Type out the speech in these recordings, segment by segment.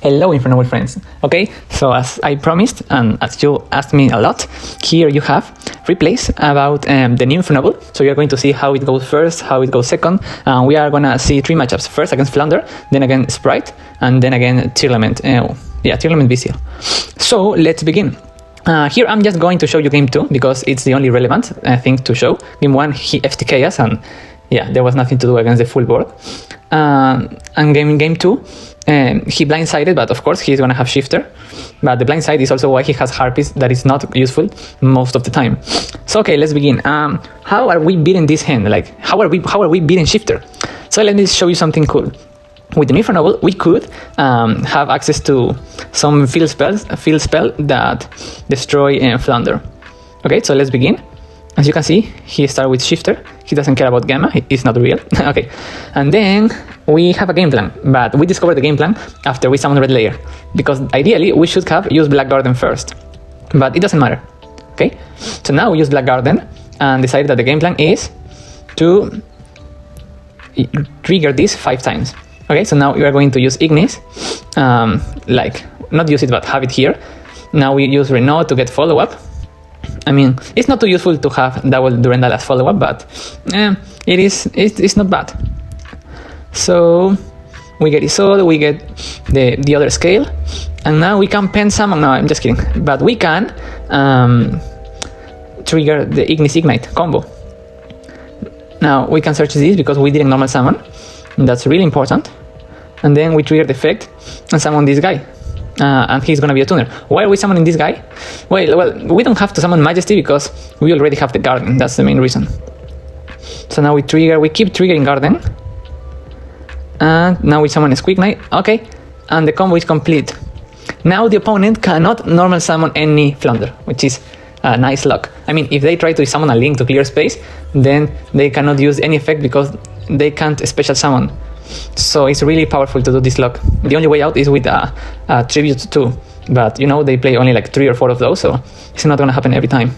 Hello, INFERNOBLE friends. Okay, so as I promised and as you asked me a lot, here you have replays about the new INFERNOBLE. So you're going to see how it goes first, how it goes second. We are gonna see 3 matchups: first against Flunder, then again Sprite, and then again Tirlament. Tirlament VCL. So let's begin. Here I'm just going to show you game 2 because it's the only relevant thing to show. Game 1 he FTK'd us and yeah, there was nothing to do against the full board. And game 2 he blindsided, but of course he's gonna have shifter. But the blindside is also why he has harpies that is not useful most of the time. So okay, let's begin. How are we beating this hand? Like how are we beating shifter? So let me show you something cool. With the INFERNOBLE, we could have access to some field spell that destroy Flunder. Okay, so let's begin. As you can see, he started with shifter. He doesn't care about gamma. It's not real. Okay, and then we have a game plan, but we discovered the game plan after we summon red layer, because ideally we should have used Black Garden first, but it doesn't matter. Okay, so now we use Black Garden and decided that the game plan is to trigger this 5 times. Okay, so now we are going to use Ignis, like not use it but have it here. Now we use Renault to get follow-up. I mean, it's not too useful to have double Durandal as follow-up, but it's not bad. So we get Isolde, we get the other scale, and now we can pen summon. No, I'm just kidding. But we can trigger the Ignis Ignite combo. Now we can search this because we didn't normal summon. That's really important. And then we trigger the effect and summon this guy. And he's gonna be a tuner. Why are we summoning this guy? Well, we don't have to summon Majesty because we already have the Garden. That's the main reason. So now we keep triggering Garden. And now we summon a Squeak Knight. Okay, and the combo is complete. Now the opponent cannot normal summon any Flunder, which is a nice luck. I mean, if they try to summon a Link to clear space, then they cannot use any effect because they can't special summon. So it's really powerful to do this lock. The only way out is with a tribute too, but you know they play only like 3 or 4 of those, so it's not gonna happen every time.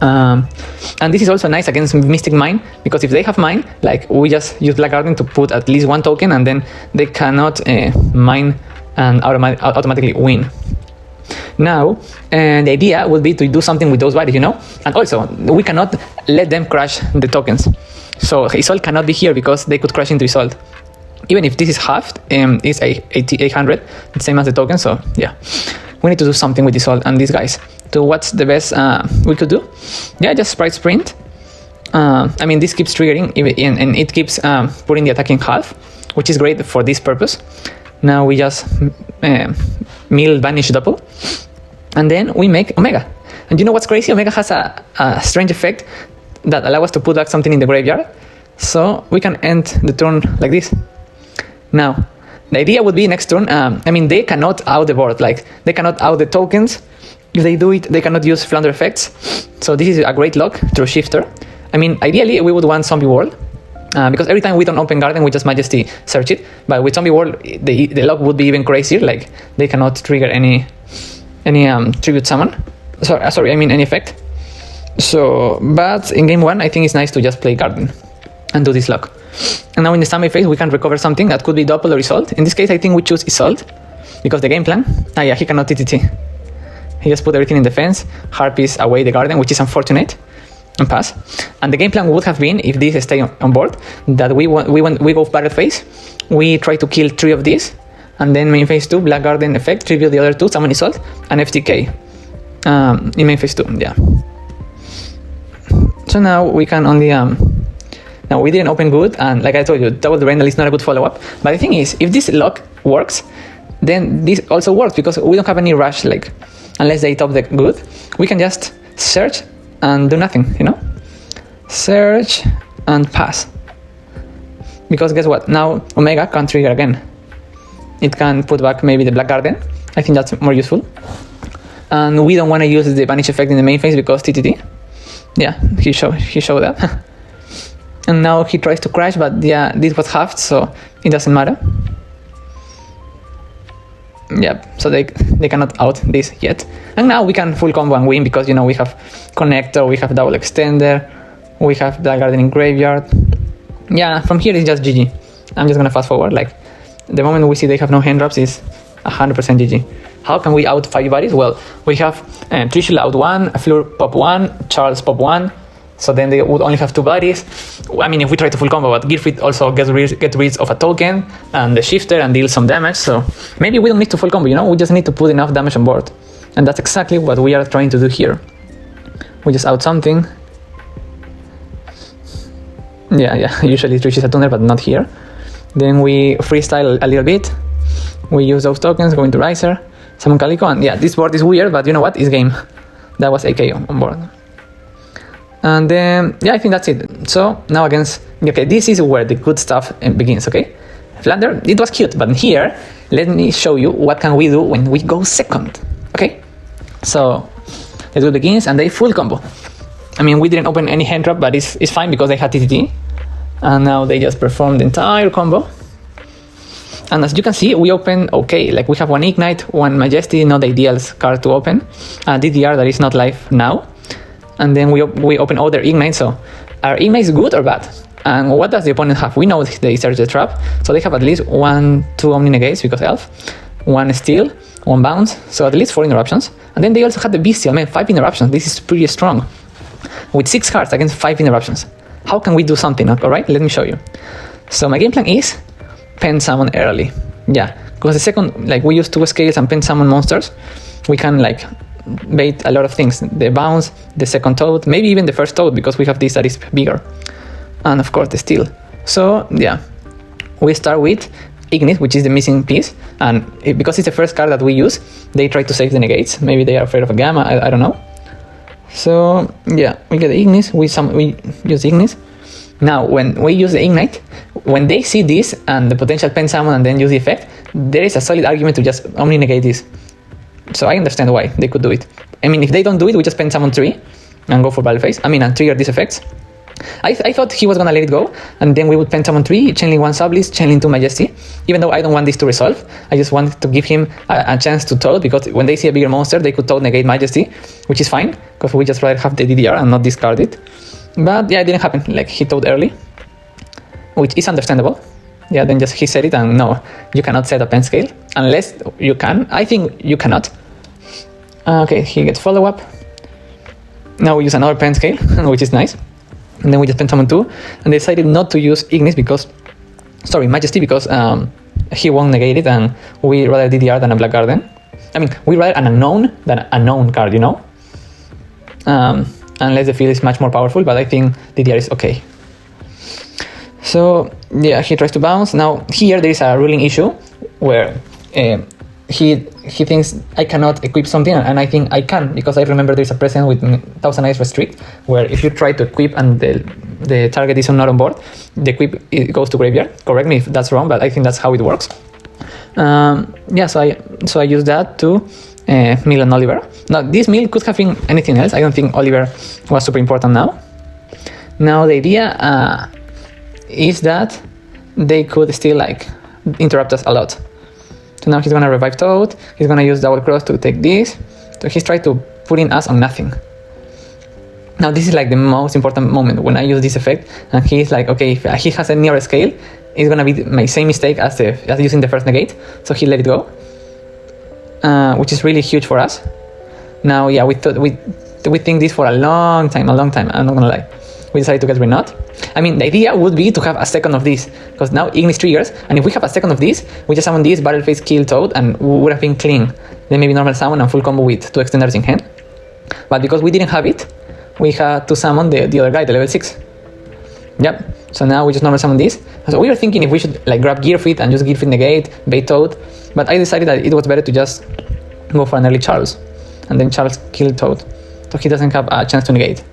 And this is also nice against Mystic Mine, because if they have Mine, like we just use Black Garden to put at least 1 token, and then they cannot mine and automatically win. Now, the idea would be to do something with those bodies, you know? And also, we cannot let them crash the tokens. So Isolde cannot be here because they could crash into Isolde. Even if this is halved, it's 800, the same as the token, so yeah. We need to do something with Isolde and these guys. So what's the best we could do? Yeah, just Sprite Sprint. I mean, this keeps triggering, and it keeps putting the attacking half, which is great for this purpose. Now we just mill Vanish Double, and then we make Omega. And you know what's crazy? Omega has a strange effect that allows us to put back something in the graveyard, so we can end the turn like this. Now, the idea would be next turn, I mean, they cannot out the board, like, they cannot out the tokens. If they do it, they cannot use Flunder effects. So this is a great lock through Shifter. I mean, ideally, we would want Zombie World, because every time we don't open Garden, we just Majesty search it. But with Zombie World, the lock would be even crazier, like, they cannot trigger any tribute summon. Sorry, I mean any effect. So, but in game 1, I think it's nice to just play Garden and do this lock. And now in the standby phase, we can recover something that could be double or Isolde. In this case, I think we choose Isolde because the game plan. Yeah, he cannot TTT. He just put everything in defense, harpies away the Garden, which is unfortunate, and pass. And the game plan would have been, if this stay on board, that we go battle phase, we try to kill 3 of these, and then main phase 2, Black Garden effect, tribute the other 2, summon Isolde, and FTK in main phase 2. Yeah. So now we can only now we didn't open good, and like I told you, double the Durandal is not a good follow-up. But the thing is, if this lock works, then this also works because we don't have any rush, like unless they top the good, we can just search and do nothing, you know? Search and pass. Because guess what? Now Omega can trigger again. It can put back maybe the Black Garden. I think that's more useful. And we don't want to use the Vanish effect in the main phase because TTT. Yeah, he showed that. And now he tries to crash, but yeah, this was halved, so it doesn't matter. Yep, so they cannot out this yet. And now we can full combo and win because, you know, we have Connector, we have Double Extender, we have Black Garden in Graveyard. Yeah, from here it's just GG. I'm just gonna fast forward, like, the moment we see they have no hand drops is 100% GG. How can we out 5 bodies? Well, we have Trishul out 1, Fleur pop 1, Charles pop 1. So then they would only have 2 bodies. I mean, if we try to full combo, but Girfit also get rid of a token and the shifter and deal some damage. So maybe we don't need to full combo, you know? We just need to put enough damage on board. And that's exactly what we are trying to do here. We just out something. Yeah, usually Trish is a tuner, but not here. Then we freestyle a little bit. We use those tokens, go into Riser, summon Calico, and yeah, this board is weird, but you know what? It's game. That was AK on board. And then, yeah, I think that's it. So now against, okay, this is where the good stuff begins, okay? Flunder, it was cute, but here, let me show you what can we do when we go second, okay? So, let's go begins, and they full combo. I mean, we didn't open any hand trap, but it's fine because they had TTT. And now they just performed the entire combo. And as you can see, we open okay. Like we have 1 Ignite, 1 Majesty, not the ideal card to open. DDR that is not live now. And then we open other Ignite. So are Ignites good or bad? And what does the opponent have? We know they search the trap. So they have at least 1, 2 Omni Negates because Elf, 1 Steal, 1 Bounce. So at least 4 interruptions. And then they also had the Bestial, man, 5 interruptions. This is pretty strong. With 6 cards against 5 interruptions. How can we do something? Alright, let me show you. So my game plan is pen summon early. Yeah, because the second, like we use 2 scales and pen summon monsters, we can like bait a lot of things. The bounce, the second toad, maybe even the first toad because we have this that is bigger. And of course the steal. So yeah, we start with Ignite, which is the missing piece. And because it's the first card that we use, they try to save the negates. Maybe they are afraid of a gamma, I don't know. So yeah, we get the Ignis, we use Ignis. Now when we use the Ignite, when they see this and the potential pen summon and then use the effect, there is a solid argument to just Omni negate this. So I understand why they could do it. I mean, if they don't do it, we just pen summon 3 and go for Battle Phase. I mean, and trigger these effects. I thought he was gonna let it go, and then we would pen summon 3, chainlink 1 Sublist, chainlink 2 Majesty. Even though I don't want this to resolve, I just want to give him a chance to Toad, because when they see a bigger monster, they could Toad negate Majesty, which is fine, because we just rather have the DDR and not discard it. But yeah, it didn't happen. Like, he Toad early, which is understandable. Yeah, then just he said it, and no, you cannot set a pen scale unless you can. I think you cannot. Okay, he gets follow up. Now we use another pen scale, which is nice. And then we just pen summon 2, and they decided not to use Ignis because, sorry, Majesty, because he won't negate it, and we rather DDR than a Black Garden. I mean, we rather an unknown than a known card, you know? Unless the field is much more powerful, but I think DDR is okay. So, yeah, he tries to bounce. Now, here there is a ruling issue where he thinks I cannot equip something, and I think I can, because I remember there's a precedent with 1000 Eyes Restrict, where if you try to equip and the target is not on board, the equip it goes to graveyard. Correct me if that's wrong, but I think that's how it works. Yeah, so I use that to mill an Oliver. Now, this mill could have been anything else. I don't think Oliver was super important now. Now, the idea is that they could still like interrupt us a lot. So now he's gonna revive Toad, he's gonna use double cross to take this. So he's trying to put in us on nothing. Now this is like the most important moment when I use this effect, and he's like, okay, if he has a near scale, it's gonna be my same mistake as using the first negate. So he let it go, which is really huge for us. Now, yeah, we think this for a long time, I'm not gonna lie. We decided to get Renot. I mean, the idea would be to have a second of this, because now Ignis triggers, and if we have a second of this, we just summon this, Battle Phase, kill Toad, and we would have been clean. Then maybe normal summon and full combo with 2 extenders in hand. But because we didn't have it, we had to summon the other guy, the level 6. Yep, so now we just normal summon this. So we were thinking if we should like grab Gearfit and just Gearfit negate, bait Toad, but I decided that it was better to just go for an early Charles, and then Charles kill Toad, so he doesn't have a chance to negate.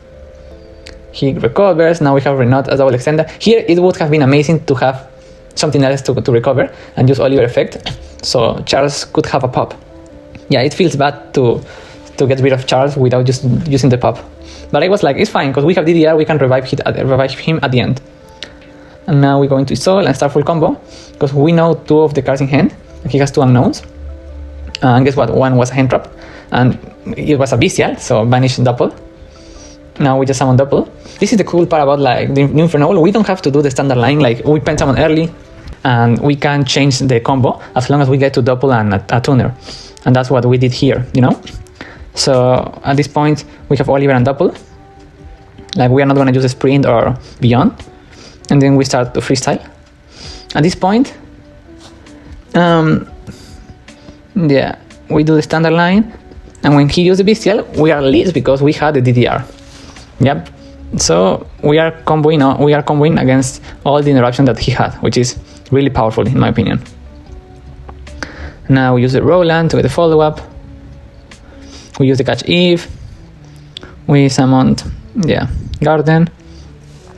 He recovers. Now we have Renot as double extender. Here it would have been amazing to have something else to recover and use Oliver effect, so Charles could have a pop. Yeah, it feels bad to get rid of Charles without just using the pop, but I was like, it's fine because we have DDR, we can revive him at the end. And now we go into Soul and start full combo because we know 2 of the cards in hand, and he has 2 unknowns. And guess what? 1 was a hand trap, and it was a bestial, so banish double. Now we just summon double. This is the cool part about like the new Infernoble. We don't have to do the standard line, like we pen summon early, and we can change the combo as long as we get to double and a tuner. And that's what we did here, you know? So at this point, we have Oliver and double. Like, we are not going to use a sprint or beyond. And then we start to freestyle. At this point, yeah, we do the standard line. And when he used the bestial, we are least because we had the DDR. Yep. So we are comboing against all the interruption that he had, which is really powerful in my opinion. Now we use the Roland to get the follow-up. We use the catch Eve. We summoned, yeah, Garden.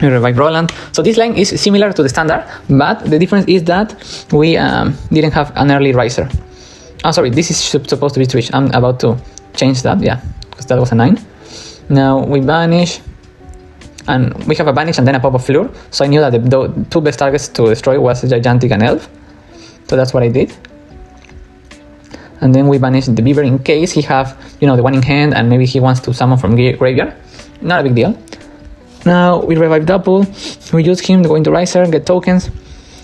We revive Roland. So this line is similar to the standard, but the difference is that we didn't have an early riser. Oh, sorry, this is supposed to be Twitch. I'm about to change that, yeah, because that was a 9. Now we banish, and we have a banish and then a pop of Fleur. So I knew that the 2 best targets to destroy was Gigantic and Elf. So that's what I did. And then we banish the Beaver in case he have, you know, the one in hand and maybe he wants to summon from graveyard. Not a big deal. Now we revive double. We use him to go into Riser, get tokens.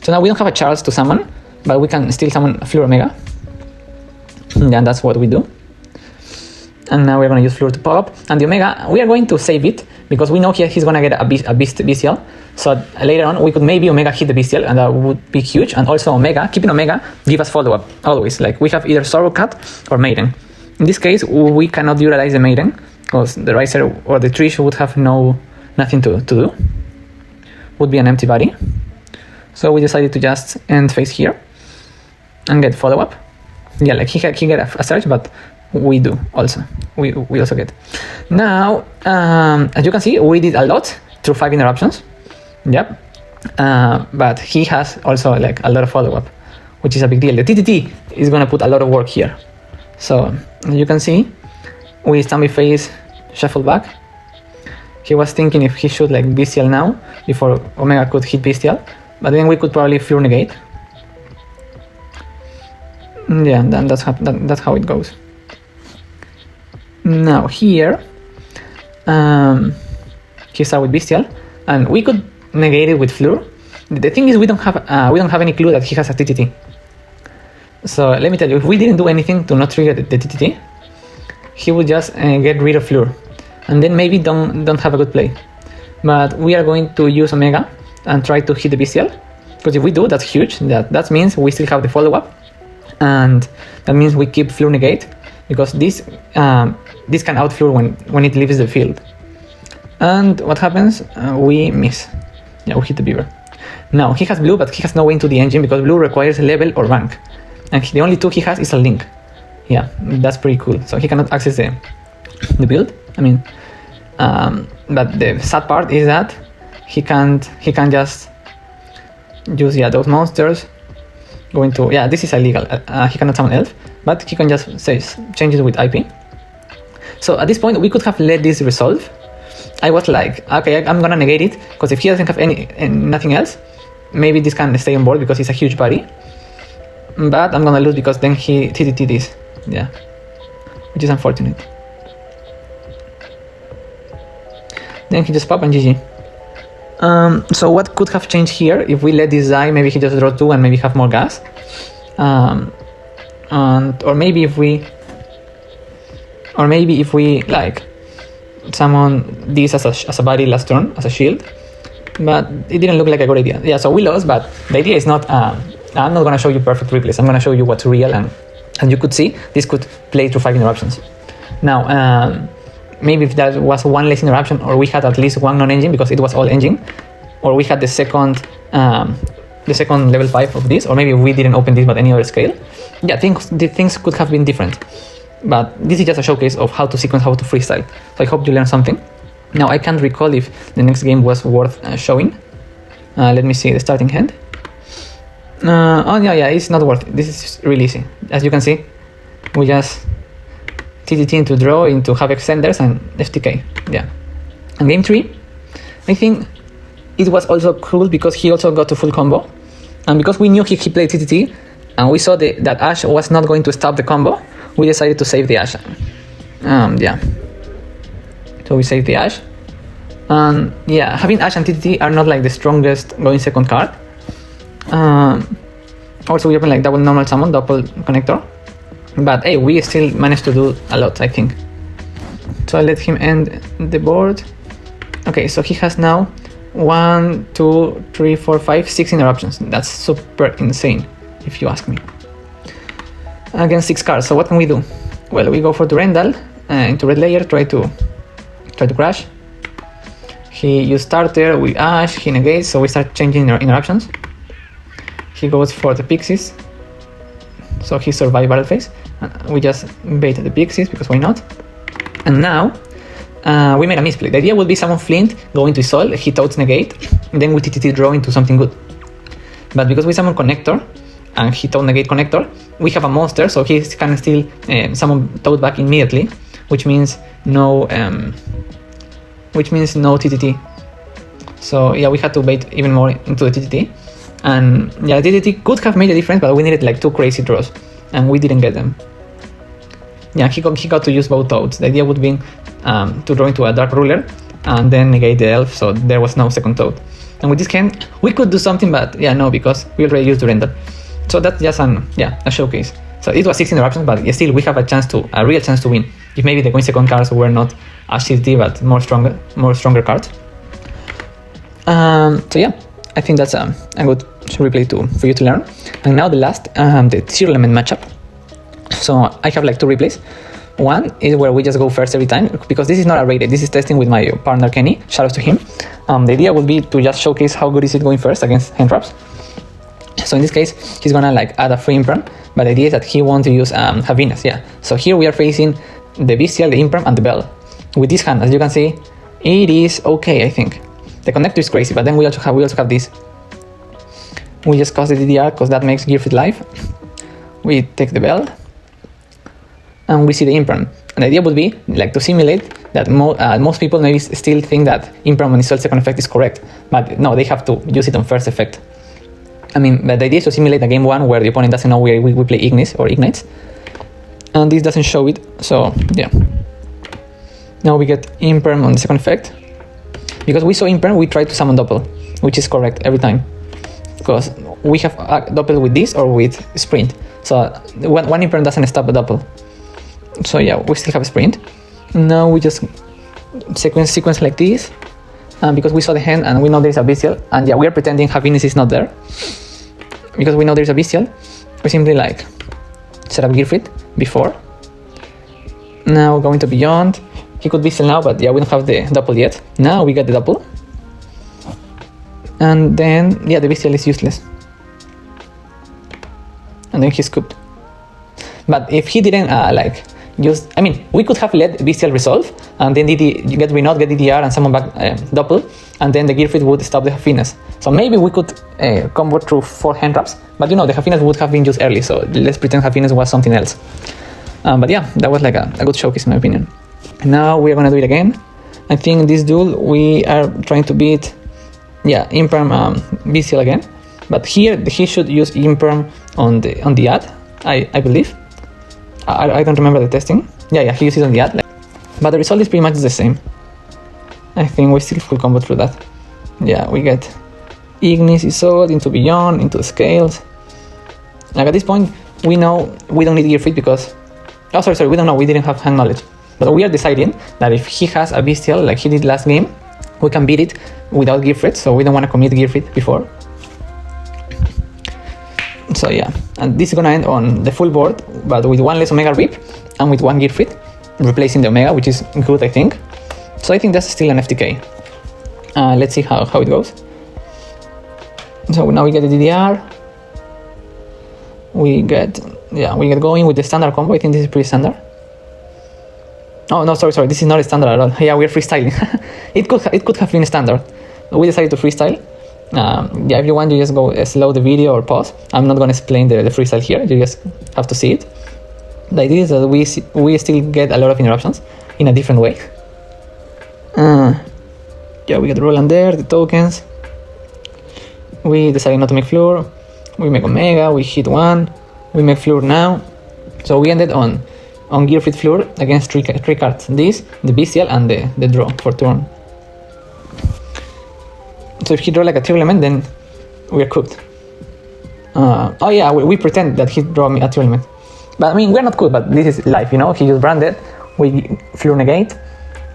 So now we don't have a Charles to summon, but we can still summon Fleur Omega. And that's what we do. And now we're going to use Fleur to pop. And the Omega, we are going to save it because we know he's going to get a Bestial. So later on, we could maybe Omega hit the Bestial, and that would be huge. And also Omega, keeping Omega, give us follow-up, always. Like, we have either Sorrow Cat or Maiden. In this case, we cannot utilize the Maiden, because the Riser or the Trish would have nothing to do. Would be an empty body. So we decided to just end phase here and get follow-up. Yeah, like he get a search, but we do also. We also get. Now, as you can see, we did a lot through 5 interruptions. Yep. But he has also like a lot of follow-up, which is a big deal. The TTT is going to put a lot of work here. So as you can see, we stand phase, shuffle back. He was thinking if he should like Bestial now before Omega could hit Bestial, but then we could probably Fleur negate. Yeah, then that's how it goes. Now here, he started with Bestial, and we could negate it with Fleur. The thing is, we don't have any clue that he has a TTT. So let me tell you, if we didn't do anything to not trigger the TTT, he would just get rid of Fleur, and then maybe don't have a good play. But we are going to use Omega and try to hit the Bestial, because if we do, that's huge. That means we still have the follow-up, and that means we keep Fleur negate, because this can out Fleur when it leaves the field. And what happens? We miss. Yeah, we hit the Beaver. Now he has blue, but he has no way into the engine because blue requires level or rank, and the only 2 he has is a link. Yeah, that's pretty cool. So he cannot access the build. I mean, but the sad part is that he can just use those monsters. Going to this is illegal. He cannot summon Elf, but he can just change it with IP. So at this point we could have let this resolve. I was like, okay, I'm gonna negate it because if he doesn't have nothing else, maybe this can stay on board because it's a huge body. But I'm gonna lose because then he TTT this, yeah, which is unfortunate. Then he just pop and GG. So what could have changed here if we let this die? Maybe he just draw 2 and maybe have more gas, or maybe if we like summon this as a body last turn as a shield, but it didn't look like a good idea. Yeah, so we lost, but the idea is not. I'm not gonna show you perfect replays. I'm gonna show you what's real, and you could see this could play through 5 interruptions. Now. Maybe if that was 1 less interruption, or we had at least 1 non-engine because it was all engine, or we had the second level 5 of this, or maybe we didn't open this but any other scale. Yeah, the things could have been different. But this is just a showcase of how to sequence, how to freestyle. So I hope you learned something. Now I can't recall if the next game was worth showing. Let me see the starting hand. It's not worth it. This is really easy. As you can see, we just TTT into draw, into have extenders and FTK. Yeah. And game 3, I think it was also cool because he also got to full combo. And because we knew he played TTT, and we saw that Ash was not going to stop the combo, we decided to save the Ash. Yeah. So we saved the Ash. And yeah, having Ash and TTT are not like the strongest going second card. Also, we open like double normal summon, double connector. But hey, we still managed to do a lot, I think. So I let him end the board. Okay, so he has now 1, 2, 3, 4, 5, 6 interruptions. That's super insane, if you ask me. Against 6 cards, so what can we do? Well, we go for Durandal into red layer, try to crash. He used starter, we Ash, he negates, so we start changing our interruptions. He goes for the Pixies, so he survived battle phase. We just bait the Pixies because why not? And now we made a misplay. The idea would be summon Flint, go into Sol, he totes negate, and then we TTT draw into something good. But because we summon Connector and he toad negate Connector, we have a monster, so he can still summon toad back immediately, which means no TTT. So yeah, we had to bait even more into the TTT. And yeah, TTT could have made a difference, but we needed like 2 crazy draws, and we didn't get them. Yeah, he got to use both toads. The idea would be to draw into a Dark Ruler and then negate the Elf, so there was no second toad. And with this hand, we could do something, but yeah, no, because we already used Durandal. So that's just a showcase. So it was 6 interruptions, but still we have a real chance to win. If maybe the second cards were not as shitty, but more stronger cards. So yeah, I think that's a good replay for you to learn. And now the last, the 0 element matchup. So I have like 2 replays. One is where we just go first every time, because this is not a rated, this is testing with my partner Kenny, shout out to him. The idea would be to just showcase how good is it going first against hand traps. So in this case, he's gonna like add a free imperm, but the idea is that he wants to use Haviness, yeah. So here we are facing the Bestial, the imperm, and the Bell. With this hand, as you can see, it is okay, I think. The connector is crazy, but then we also have this. We just cause the DDR because that makes Gearfit live. We take the Bell, and we see the imperm. And the idea would be like to simulate that most people maybe still think that imperm on Isol's second effect is correct, but no, they have to use it on first effect. I mean, but the idea is to simulate a game 1 where the opponent doesn't know where we play Ignis or Ignites, and this doesn't show it. So yeah, now we get imperm on the second effect. Because we saw imperm, we try to summon double, which is correct every time, because we have a double with this or with sprint. So one imperm doesn't stop a double. So yeah, we still have a sprint. Now we just sequence like this, because we saw the hand and we know there's a Bestial, and yeah, we are pretending Happiness is not there. Because we know there's a Bestial, we simply like set up Gearfit before. Now going to Beyond, he could Bestial now, but yeah, we don't have the double yet. Now we get the double. And then, yeah, the Bestial is useless. And then he scooped. But if he didn't we could have let Bestial resolve, and then get Renod, get DDR, and summon back double, and then the Gearfit would stop the Happiness. So maybe we could combo through 4 hand traps, but the Happiness would have been used early, so let's pretend Happiness was something else. But yeah, that was like a good showcase in my opinion. Now we are gonna do it again. I think this duel we are trying to beat, imperm Bestial again, but here he should use imperm on the ad, I believe. I don't remember the testing. Yeah, he uses it on the ad, but the result is pretty much the same. I think we still full combo through that. Yeah, we get Ignis, Isolde, into Beyond, into the Scales. Like at this point, we know we don't need Gearfit because... Oh, sorry, we don't know, we didn't have hand knowledge. But we are deciding that if he has a Bestial like he did last game, we can beat it without Gearfit, so we don't want to commit Gearfit before. So yeah, and this is gonna end on the full board, but with 1 less Omega Rip and with 1 Gearfit, replacing the Omega, which is good, I think. So I think that's still an FTK. Let's see how it goes. So now we get the DDR. We get going with the standard combo. I think this is pretty standard. Oh no, sorry, this is not a standard at all. Yeah, we're freestyling. It could have been standard. We decided to freestyle. If you want, you just go slow the video or pause. I'm not going to explain the freestyle here. You just have to see it. The idea is that we still get a lot of interruptions in a different way. We get Roland there, the tokens. We decided not to make Floor. We make Omega, we hit 1. We make Floor now. So we ended on Gearfit Floor against 3 cards. This, the Bestial, and the draw for turn. So if he draw like a 3 element, then we are cooked. Oh yeah, we pretend that he draw me a true element. But I mean, we're not cool, but this is life, you know? He just branded, we flew negate,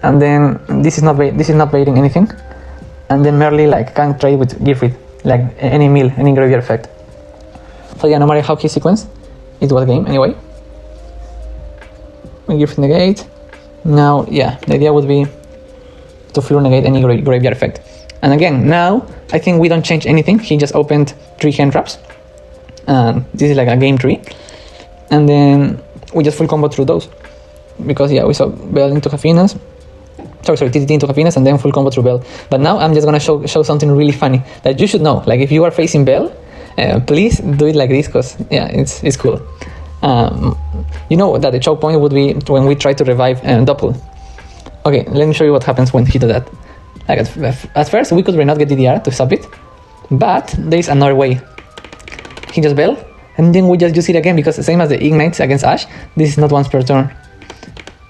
and then this is not baiting anything. And then merely like can trade with Gifford, like any mill, any graveyard effect. So yeah, no matter how he sequenced, it was game anyway. We Gifford negate. Now, yeah, the idea would be to flu negate any graveyard effect. And again, now I think we don't change anything. He just opened 3 hand traps. And this is like a game tree. And then we just full combo through those. Because yeah, we saw Bell into Hafinas. Sorry, TTT into Hafinas and then full combo through Bell. But now I'm just gonna show something really funny that you should know. Like if you are facing Bell, please do it like this because yeah, it's cool. You know that the choke point would be when we try to revive and doppel. Okay, let me show you what happens when he does that. Like at first we could not get DDR to stop it, but there is another way. He just Bell, and then we just use it again because the same as the ignites against Ash, this is not once per turn.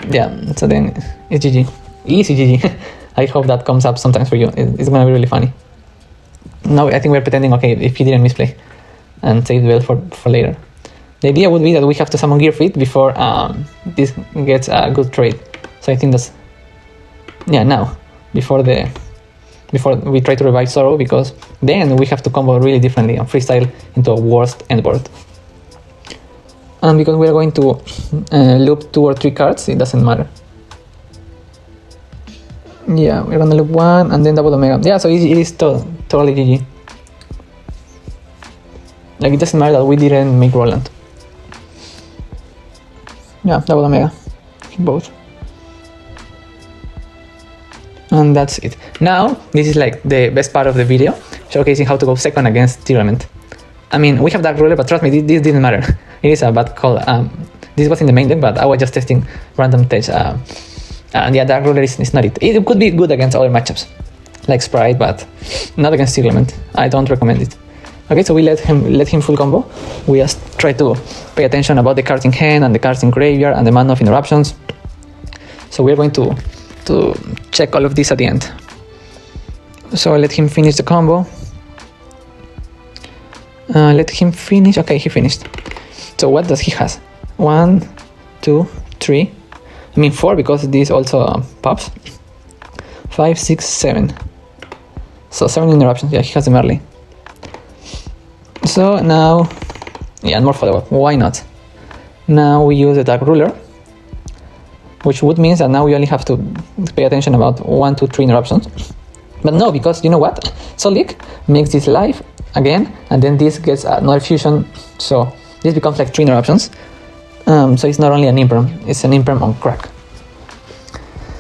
Yeah, so then it's GG. Easy GG. I hope that comes up sometimes for you. It's gonna be really funny. Now I think we're pretending, okay, if he didn't misplay and save the Bell for later. The idea would be that we have to summon Gear Fit before this gets a good trade. So I think that's, yeah, now, before we try to revive Sorrow, because then we have to combo really differently and freestyle into a worst end board. And because we're going to loop 2 or 3 cards, it doesn't matter. Yeah, we're gonna loop 1 and then double Omega. Yeah, so it is totally GG. Like it doesn't matter that we didn't make Roland. Yeah, double Omega, both. And that's it. Now, this is like the best part of the video, showcasing how to go second against Tearament. I mean, we have Dark Ruler, but trust me, this didn't matter. It is a bad call. This was in the main deck, but I was just testing random tech. And yeah, Dark Ruler is not it. It could be good against other matchups, like Spright, but not against Tearament. I don't recommend it. Okay, so we let him full combo. We just try to pay attention about the cards in hand and the cards in graveyard and the mana of interruptions. So we're going to check all of this at the end. So I let him finish the combo. Let him finish. Okay, he finished. So what does he has? 1, 2, 3. I mean 4 because this also pops. 5, 6, 7. So 7 interruptions. Yeah, he has them early. So now, yeah, more follow-up. Why not? Now we use the Dark Ruler, which would mean that now we only have to pay attention about 1, 2, 3 interruptions. But no, because you know what? Solic makes this live again, and then this gets another fusion, so this becomes like 3 interruptions. So it's not only an imperm, it's an imperm on crack.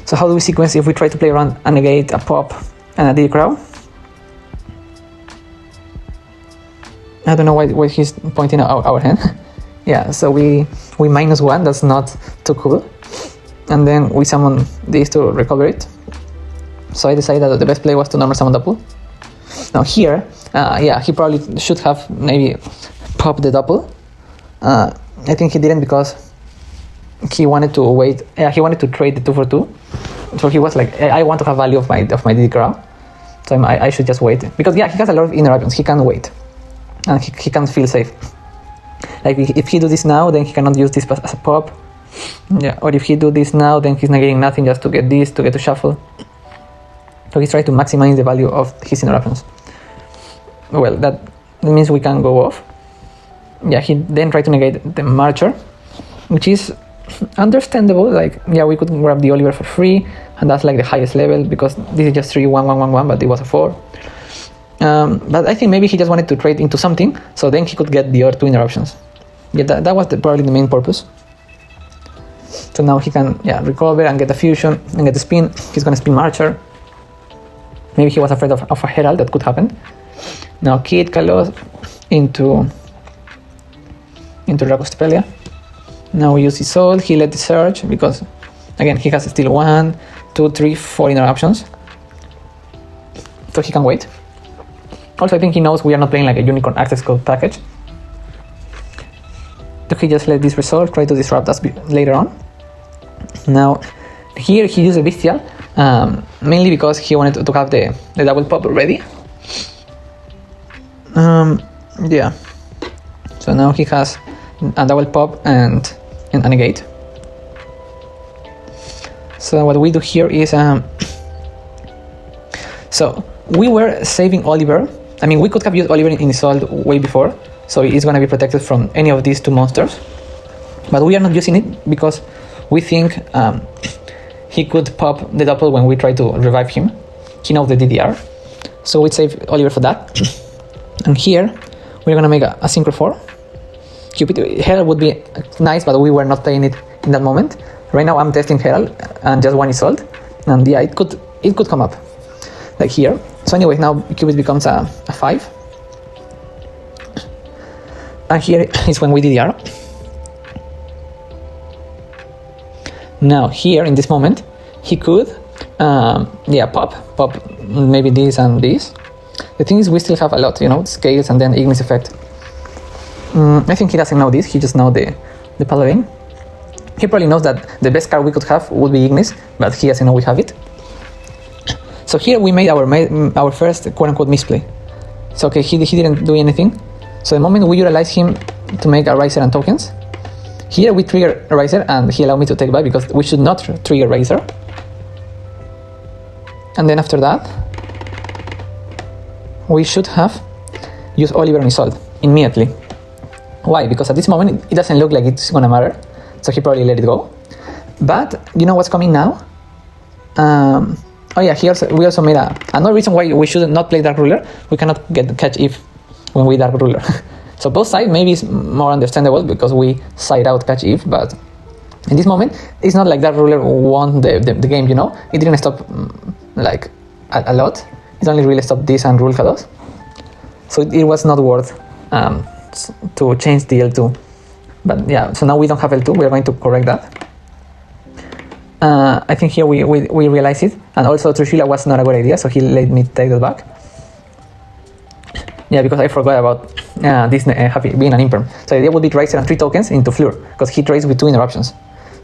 So how do we sequence if we try to play around a negate, a pop, and a D crow? I don't know why he's pointing at our hand. Yeah, so we -1, that's not too cool. And then we summon these to recover it. So I decided that the best play was to normal summon double. Now here, yeah, he probably should have maybe popped the double. I think he didn't because he wanted to wait. Yeah, he wanted to trade the 2 for 2. So he was like, I want to have value of my DD crow. So I should just wait. Because yeah, he has a lot of interruptions. He can't wait. And he can't feel safe. Like if he do this now, then he cannot use this as a pop. Yeah, or if he do this now, then he's not getting nothing just to get this, to get to shuffle. So he's trying to maximize the value of his interruptions. Well, that means we can go off. Yeah, he then tried to negate the Marcher, which is understandable. Like, yeah, we could grab the Oliver for free, and that's like the highest level because this is just 3, 1, 1, 1, 1, but it was a 4. But I think maybe he just wanted to trade into something, so then he could get the other 2 interruptions. Yeah, that was probably the main purpose. So now he can, yeah, recover and get a fusion and get the spin. He's gonna spin Marcher. Maybe he was afraid of a Herald, that could happen. Now Kid Kalos into Dracostepelia. Now we use his soul, he let the surge because again he has still 1, 2, 3, 4 interruptions. So he can wait. Also I think he knows we are not playing like a unicorn access code package. So he just let this resolve, try to disrupt us later on. Now here he used a Bestial, mainly because he wanted to have the double pop ready. Yeah. So now he has a double pop and a negate. So what we do here is, so we were saving Oliver. I mean, we could have used Oliver in Isolde way before, so he's gonna be protected from any of these two monsters. But we are not using it because we think he could pop the doppel when we try to revive him. He knows the DDR, so we save Oliver for that. And here we're gonna make a synchro 4. Cupid Herald would be nice, but we were not playing it in that moment. Right now I'm testing Herald and just one Isolde, and yeah, it could come up like here. So anyway, now Cupid becomes a 5, and here is when we DDR. Now here in this moment he could pop maybe this and this. The thing is, we still have a lot, you know, scales and then Ignis effect. I think he doesn't know this, he just knows the Paladin. He probably knows that the best card we could have would be Ignis, but he doesn't know we have it. So here we made our first quote-unquote misplay. So okay, he didn't do anything. So the moment we utilize him to make a Riser and tokens, here we trigger a Riser and he allowed me to take back because we should not trigger Riser. And then after that, we should have used Oliver and Isolde immediately. Why? Because at this moment it doesn't look like it's gonna matter, so he probably let it go. But you know what's coming now? Oh yeah, we also made another reason why we should not play Dark Ruler. We cannot catch Eve when we Dark Ruler. So both sides maybe is more understandable because we side out catch Eve, but in this moment it's not like Dark Ruler won the game, you know? It didn't stop like a lot. It only really stopped this and Rule Kalos. So it was not worth to change the L2. But yeah, so now we don't have L2, we're going to correct that. I think here we realize it, and also Trishula was not a good idea, so he let me take that back. Yeah, because I forgot about this being an imperm. So the idea would be to raise 3 tokens into Fleur, because he trades with 2 interruptions.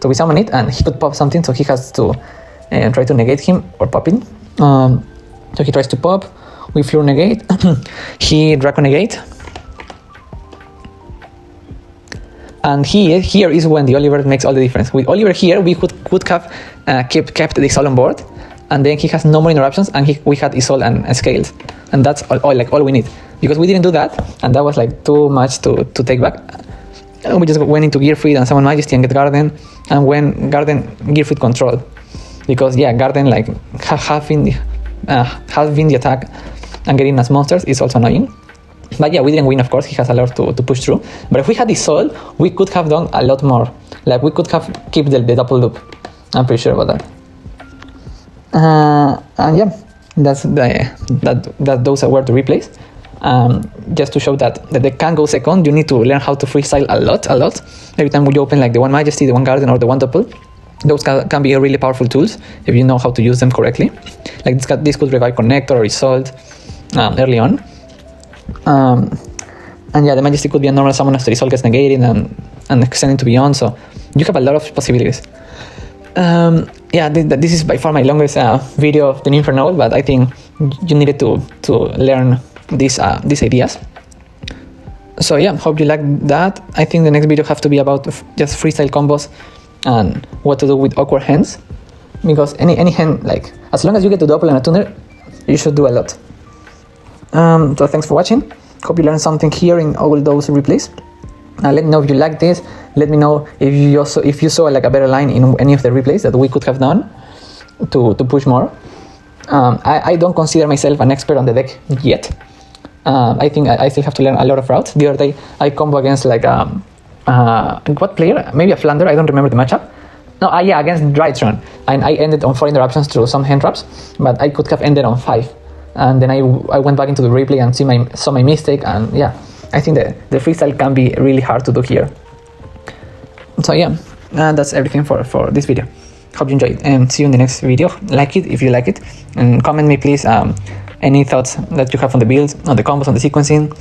So we summon it, and he could pop something, so he has to try to negate him or pop it. So he tries to pop, we Fleur negate, he Draco negate. And here is when the Oliver makes all the difference. With Oliver here, we could have kept the Isolde on board, and then he has no more interruptions, and we had Isolde and Scales, and that's all we need. Because we didn't do that, and that was like too much to take back. We just went into Gearfried and Summon Majesty and get Garden, and when Garden Gearfried control, because yeah, Garden like halving the attack and getting as monsters is also annoying. But yeah, we didn't win, of course, he has a lot to push through. But if we had Isolde, we could have done a lot more. Like, we could have kept the double loop. I'm pretty sure about that. And yeah, those were the replays. Just to show that they can go second, you need to learn how to freestyle a lot. Every time you open like the one Majesty, the one Garden, or the one Doppel, those can be really powerful tools if you know how to use them correctly. Like this could revive Connector or Isolde early on. And yeah, the Majesty could be a normal summon after Isolde gets negated and extending to beyond, so you have a lot of possibilities. Yeah, this is by far my longest video of the Infernoble, but I think you needed to learn these ideas. So yeah, hope you liked that. I think the next video have to be about just freestyle combos and what to do with awkward hands, because any hand, like as long as you get to Doppel and a tuner, you should do a lot. So thanks for watching. Hope you learned something here in all those replays. Let me know if you like this. Let me know if you saw like a better line in any of the replays that we could have done to push more. I don't consider myself an expert on the deck yet. I think I still have to learn a lot of routes. The other day I combo against like what player? Maybe a flunder. I don't remember the matchup. No, yeah, against Drytron, and I ended on 4 interruptions through some hand traps, but I could have ended on 5. And then I went back into the replay and saw my mistake, and yeah, I think the freestyle can be really hard to do here. So yeah, that's everything for this video. Hope you enjoyed, and see you in the next video. Like it if you like it, and comment me please any thoughts that you have on the build, on the combos, on the sequencing,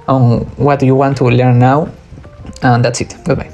on what do you want to learn now. And that's it. Goodbye.